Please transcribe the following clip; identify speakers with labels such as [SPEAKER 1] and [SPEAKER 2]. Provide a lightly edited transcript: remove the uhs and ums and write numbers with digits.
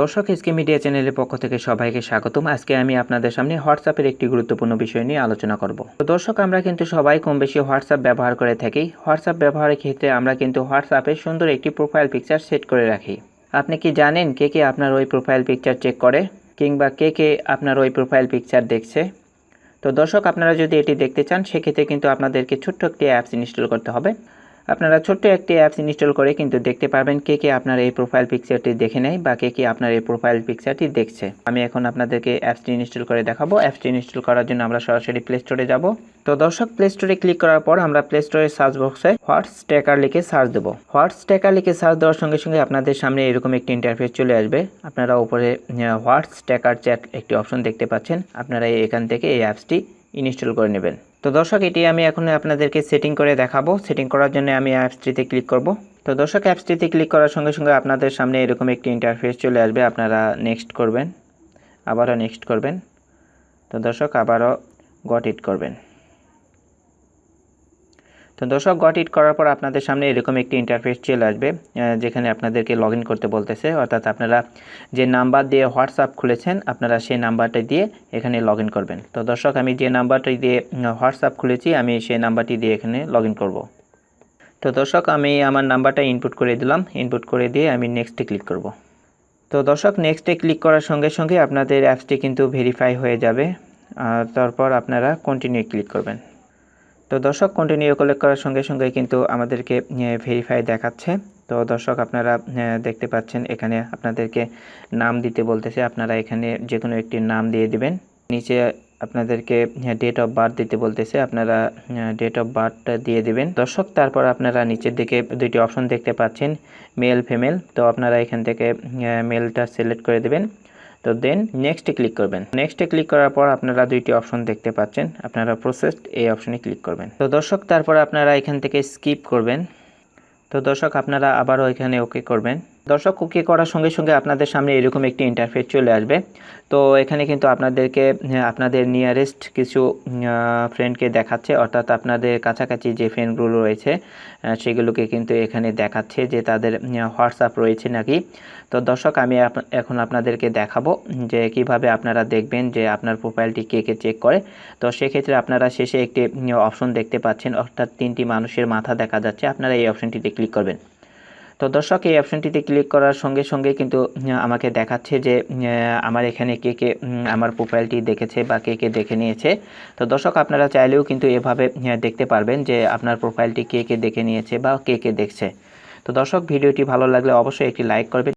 [SPEAKER 1] দর্শক SK media চ্যানেলের পক্ষ থেকে সবাইকে স্বাগতম। আজকে আমি আপনাদের সামনে হোয়াটসঅ্যাপের একটি গুরুত্বপূর্ণ বিষয় নিয়ে আলোচনা করব। তো দর্শক, আমরা কিন্তু সবাই কম বেশি হোয়াটসঅ্যাপ ব্যবহার করে থাকি। হোয়াটসঅ্যাপ ব্যবহারের ক্ষেত্রে আমরা কিন্তু হোয়াটসঅ্যাপে সুন্দর একটি প্রোফাইল পিকচার সেট করে রাখি। আপনি কি জানেন কে কে আপনার ওই প্রোফাইল পিকচার চেক করে, কিংবা কে কে আপনার ওই প্রোফাইল পিকচার দেখছে? তো দর্শক, আপনারা যদি এটি দেখতে চান সেক্ষেত্রে কিন্তু আপনাদেরকে ছোট্ট একটি অ্যাপস ইনস্টল করতে হবে। আপনারা ছোট্ট একটি অ্যাপস ইনস্টল করে কিন্তু দেখতে পারবেন কে কে আপনার এই প্রোফাইল পিকচারটি দেখে নেয় বা কে কে আপনার এই প্রোফাইল পিকচারটি দেখছে। আমি এখন আপনাদেরকে অ্যাপসটি ইনস্টল করে দেখাবো। অ্যাপসটি ইনস্টল করার জন্য আমরা সরাসরি প্লে স্টোরে যাব। তো দর্শক, প্লে স্টোরে ক্লিক করার পর আমরা প্লে স্টোরের সার্চ বক্সে হোয়াটস ট্র্যাকার লিখে সার্চ দেবো। হোয়াটস ট্র্যাকার লিখে সার্চ দেওয়ার সঙ্গে সঙ্গে আপনাদের সামনে এরকম একটি ইন্টারফেস চলে আসবে। আপনারা উপরে হোয়াটস ট্র্যাকার চ্যাট একটি অপশন দেখতে পাচ্ছেন। আপনারা এখান থেকে এই অ্যাপসটি ইনস্টল করে নেবেন। তো দর্শক, এটি আমি এখন আপনাদেরকে সেটিং করে দেখাবো। সেটিং করার জন্য আমি অ্যাপসটিতে ক্লিক করব। তো দর্শক, অ্যাপসটিতে ক্লিক করার সঙ্গে সঙ্গে আপনাদের সামনে এরকম একটি ইন্টারফেস চলে আসবে। আপনারা নেক্সট করবেন, আবারও নেক্সট করবেন। তো দর্শক, আবারও গট ইট করবেন। তো দর্শক, গট ইট করার পর আপনাদের সামনে এরকম একটি ইন্টারফেস চলে আসবে, যেখানে আপনাদেরকে লগ ইন করতে বলতেছে। অর্থাৎ আপনারা যে নাম্বার দিয়ে হোয়াটসঅ্যাপ খুলেছেন আপনারা সেই নাম্বারটা দিয়ে এখানে লগ ইন করবেন। তো দর্শক, আমি যে নাম্বারটি দিয়ে হোয়াটসঅ্যাপ খুলেছি আমি সেই নাম্বারটি দিয়ে এখানে লগ ইন করব। তো দর্শক, আমি আমার নাম্বারটা ইনপুট করে দিলাম। ইনপুট করে দিয়ে আমি নেক্সটে ক্লিক করব। তো দর্শক, নেক্সটে ক্লিক করার সঙ্গে সঙ্গে আপনাদের অ্যাপসটি কিন্তু ভেরিফাই হয়ে যাবে। তারপর আপনারা কন্টিনিউ ক্লিক করবেন। তো দর্শক, কন্টিনিউ ক্লিক করার সঙ্গে সঙ্গে কিন্তু আমাদেরকে ভেরিফাই দেখাচ্ছে। তো দর্শক, আপনারা দেখতে পাচ্ছেন এখানে আপনাদেরকে নাম দিতে বলতেছে। আপনারা এখানে যে কোনো একটি নাম দিয়ে দিবেন। নিচে আপনাদেরকে ডেট অফ বার্থ দিতে বলতেছে। আপনারা ডেট অফ বার্থটা দিয়ে দিবেন। দর্শক, তারপর আপনারা নিচের দিকে দুইটি অপশন দেখতে পাচ্ছেন, মেল ফিমেল। তো আপনারা এখান থেকে মেলটা সিলেক্ট করে দেবেন। তো দেন নেক্সটে ক্লিক করবেন। নেক্সটে ক্লিক করার পর আপনারা দুইটি অপশন দেখতে পাচ্ছেন। আপনারা প্রসেসড এই অপশনে ক্লিক করবেন। তো দর্শক, তারপর আপনারা এখান থেকে স্কিপ করবেন। তো দর্শক, আপনারা আবারও এখানে ওকে করবেন। দর্শক, ওকে করার সঙ্গে সঙ্গে আপনাদের সামনে এরকম একটি ইন্টারফেস চলে আসবে। তো এখানে কিন্তু আপনাদেরকে আপনাদের নিয়ারেস্ট কিছু ফ্রেন্ডকে দেখাচ্ছে। অর্থাৎ আপনাদের কাছাকাছি যে ফ্রেন্ডগুলো রয়েছে সেগুলোকে কিন্তু এখানে দেখাচ্ছে যে তাদের হোয়াটসঅ্যাপ রয়েছে নাকি। তো দর্শক, আমি এখন আপনাদেরকে দেখাবো যে কিভাবে আপনারা দেখবেন যে আপনার প্রোফাইলটি কে কে চেক করে। তো সেক্ষেত্রে আপনারা শেষে একটি অপশন দেখতে পাচ্ছেন, অর্থাৎ তিনটি মানুষের মাথা দেখা যাচ্ছে। আপনারা এই অপশনটিতে ক্লিক করবেন। তো দর্শক, এই অপশনটিতে ক্লিক করার সঙ্গে সঙ্গে কিন্তু আমাকে দেখাচ্ছে যে আমার এখানে কে কে আমার প্রোফাইলটি দেখেছে বা কে কে দেখে নিয়েছে। তো দর্শক, আপনারা চাইলেও কিন্তু এভাবে দেখতে পারবেন যে আপনার প্রোফাইলটি কে কে দেখে নিয়েছে বা কে কে দেখছে। তো দর্শক, ভিডিওটি ভালো লাগলে অবশ্যই একটি লাইক করবেন।